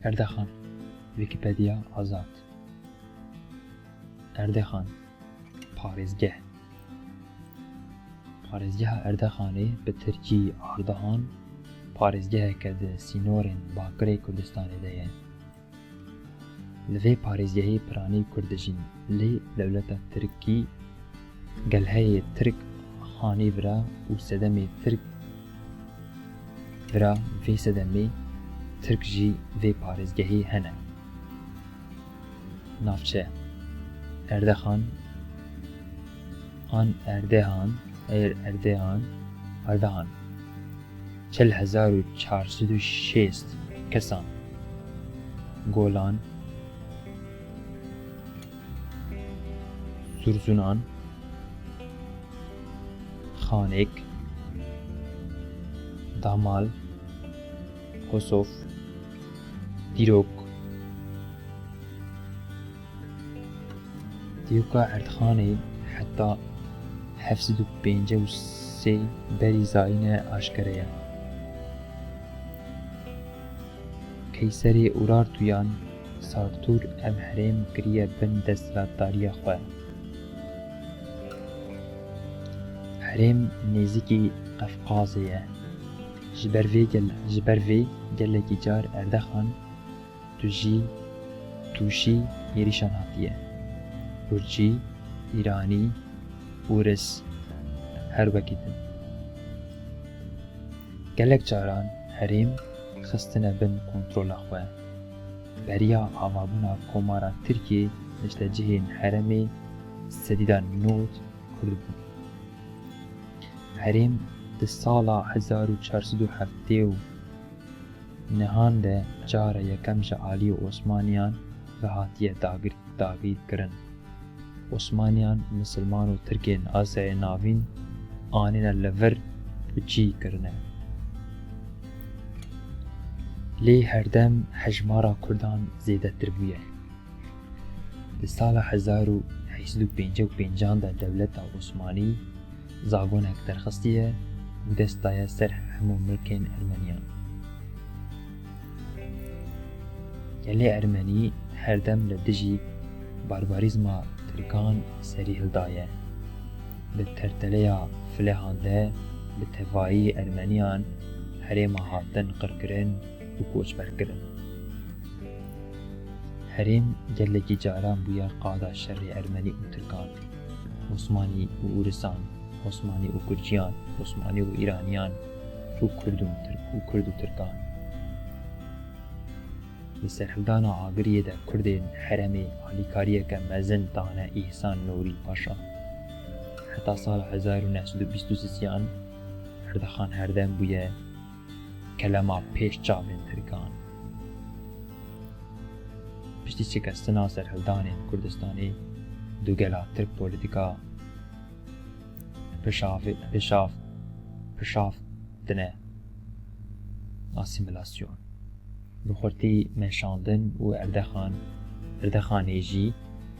Erdehan, Wikipedia Azad. Erdehan, Parêzgeh. Parêzgeha Erdehanê bi Tirkî Ardahan parêzgeheke di sînorên Bakurê Kurdistanê de ye. Li vê parêzgehê piranî Kurd dijîn, lê dewleta Tirkî gelheyê Tirk hanî vira û sedemê Tirk vira vê sedemê Tirk jî vê parêzgehê hene. Navçe Erdehan An Erdehan Ardahan 40,406 kesan Golan Surzunan Xanek Damal Hosof Dîrok Dîroka Erdxanê heta 753 berî zayîne aşkere ye. Keyserê Urartuyan Sartur ev herêm kiriye bin desthilatdariya xwe. Herêm nêzîkî Qefqazê ye. Ji ber vê gelekî car Erdehan tûşî êrîşan hatiye. Gurcî, Îranî, Ûris her wekî din. Gelek caran herêm xistine bin kontrola xwe. Beriya avabûna komara Tirkiyê li cihên herêmê sedîda nod Kurd bû. Herêm di sala 1407 nihan de cara yekem ji aliyê Osmaniyan ve hatiye dagîrkirin. Osmaniyan Misilman û Tirkên Asyayê navîn anîne li vir biçî kirine. Lê herdem hejmara Kurdan zêdetir bûye. Di sala 1855 de dewleta Osmanî zagonek derxistiye û dest daye ser hemû milkên Ermeniyan. Gelê Ermenî herdem li dijî barbarîzma Tirkan serî hildaye. Bi terteleya filehan de bi tevayî Ermeniyan herêma hatin qirkirin û koçberkirin. Herêm gelekî caran bûye qada şerrê Ermenî û Tirkan, Osmanî û Ûrisan, Osmanî û Gurciyan, Osmanî û Îraniyan û Kurd û Tirkan. Li serhildana agiriyê de Kurdên herêmê alîkariyeke mezin dane İhsan Nûrî Paşa. Heta sala 1923 Erdehan herdem bûye kelema pêşçavên Tirkan. Piştî şikestina serhildanên Kurdistanê du gela Tirk polîtika pişav dine asimilasyon. Bi xurtî meşandin û Erdehanê jî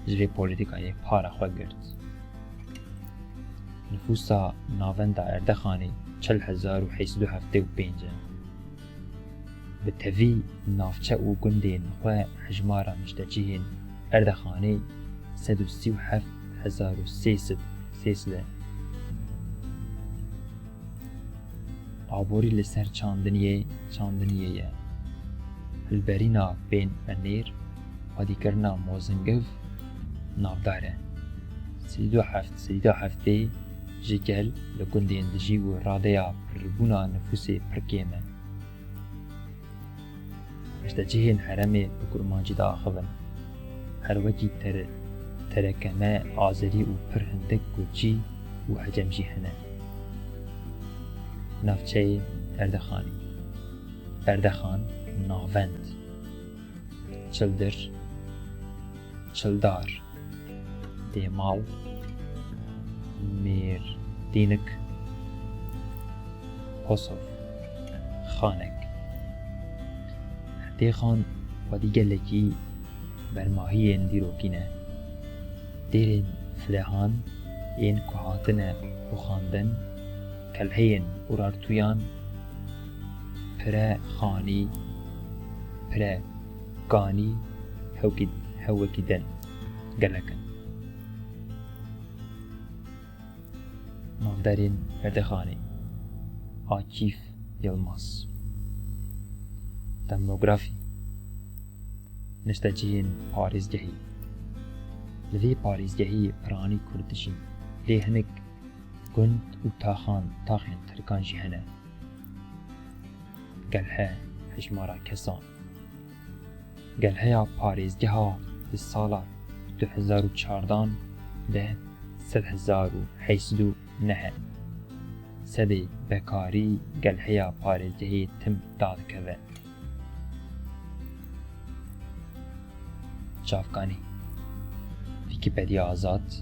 ji vê polîtikayê para xwe girt. Nüfusa navenda Erdehanê 40,875 e. Bi tevî navçe û gundên xwe hejmara niştecihên Erdehanê 137,300 e. Aborî li ser çandiniyê ye. Hilberîna bên Menêr, xwedîkirina Mozingiv navdar e. Sîdî heftê ji gel li gundên dijî û radeya pirbûna nüfusê pir kêm e. Niştecihên herêmê bi kurmancî de axivin. Her wekî terekeme Azerî û pir hindik Gurcî û hecem jî hene. Navçeyê Erdehanî Erdehan Navend Çıldır Çıldar Demal Mêrdînik Hosof Xanek Erdêxan xwedî gelekî bermahiyên dîrokî ne. Dêrên filehan yên ku hatine xwexandin kelheyên Urartuyan pire xanî pire کانی هەوەکی دەن گەلەکەن. ناودەرێن بەردەخانێ ئاکیف یڵماس. دەمۆگرافی نشتەجێن پارێزگەهی. لەوێ پارێزگەهی پڕانی کوردژین لێ هەنێک گوند و تاخێن ترکان jî hene. Gelhe hejmara kesan. Gelheya parêzgeha di sala 2014 de 100,809 sedê bekarî gelheya parêzgehê tim dadikeve. Çavkanî Wikipedya Azad